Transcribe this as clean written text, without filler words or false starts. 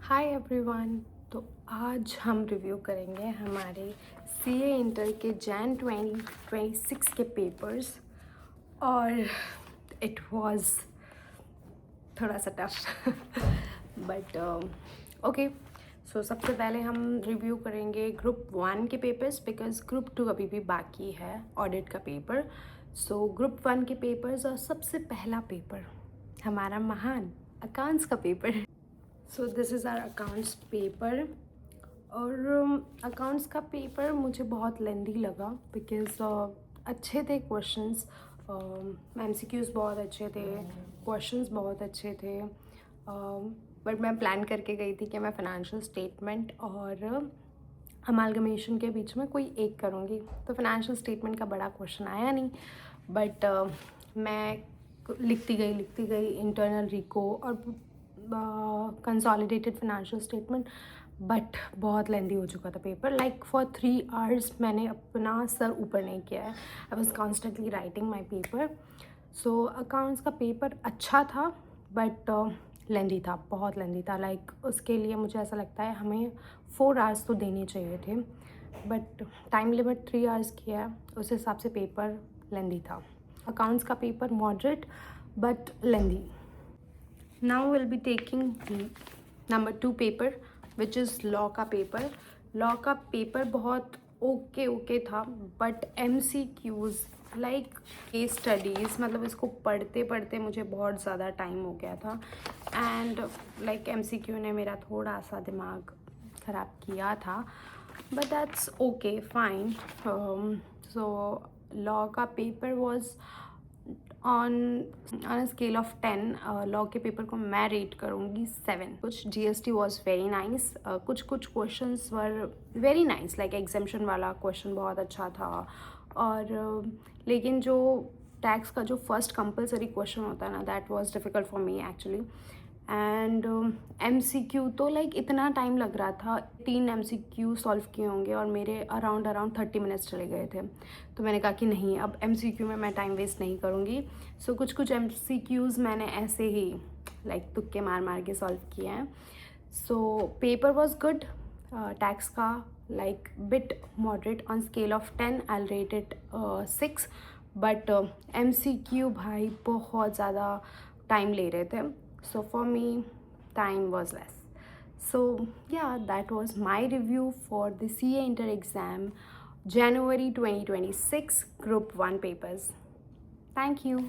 Hi everyone. तो आज हम रिव्यू करेंगे हमारे सीए इंटर के जैन 2026 के पेपर्स और इट वाज थोड़ा सा टफ बट ओके। सो सबसे पहले हम रिव्यू करेंगे ग्रुप 1 के पेपर्स बिकॉज ग्रुप 2 अभी भी बाकी है ऑडिट का पेपर। सो ग्रुप 1 के पेपर्स और सबसे पहला पेपर हमारा महान अकाउंट्स का पेपर है। So this is our accounts paper और अकाउंट्स का पेपर मुझे बहुत लेंदी लगा बिकॉज अच्छे थे क्वेश्चंस, एमसीक्यूज़ बहुत अच्छे थे, क्वेश्चंस बहुत अच्छे थे। बट मैं प्लान करके गई थी कि मैं फाइनेंशियल स्टेटमेंट और अमालगमेशन के बीच में कोई एक करूँगी, तो फाइनेंशियल स्टेटमेंट का बड़ा क्वेश्चन आया नहीं। बट मैं लिखती गई इंटरनल रिको और कंसोलिडेटेड फाइनेंशियल स्टेटमेंट, बट बहुत लेंदी हो चुका था पेपर। लाइक फॉर 3 आवर्स मैंने अपना सर ऊपर नहीं किया है। I was constantly writing my paper. So accounts का पेपर अच्छा था बट लेंदी था, बहुत लेंदी था। लाइक उसके लिए मुझे ऐसा लगता है हमें 4 आवर्स तो देने चाहिए थे, बट टाइम लिमिट 3 आवर्स की है, उस हिसाब से पेपर लेंदी था। अकाउंट्स का paper moderate but lengthy. Now we'll be taking number 2 paper which is law का पेपर। लॉ का पेपर बहुत ओके था but MCQs like case studies, मतलब इसको पढ़ते पढ़ते मुझे बहुत ज़्यादा टाइम हो गया था एंड लाइक MCQ ने मेरा थोड़ा सा दिमाग ख़राब किया था, but that's okay fine. So law का paper was on a scale of 10। Law के पेपर को मैं रेट करूँगी 7। कुछ GST वॉज वेरी नाइस, कुछ questions were very nice, like exemption वाला क्वेश्चन बहुत अच्छा था। और लेकिन जो टैक्स का जो फर्स्ट कंपलसरी क्वेश्चन होता है ना, that was difficult for me actually. And MCQ तो लाइक इतना टाइम लग रहा था, 3 MCQ सॉल्व किए होंगे और मेरे अराउंड 30 मिनट्स चले गए थे। तो मैंने कहा कि नहीं, अब MCQ में मैं टाइम वेस्ट नहीं करूँगी। सो कुछ MCQs मैंने ऐसे ही लाइक तुक्के मार के सॉल्व किए हैं। So paper was good. Tax का like bit moderate on scale of 10, I rate it 6। But MCQ भाई बहुत ज़्यादा टाइम ले रहे थे, so for me time was less. So yeah, that was my review for the CA inter exam January 2026 group 1 papers. Thank you.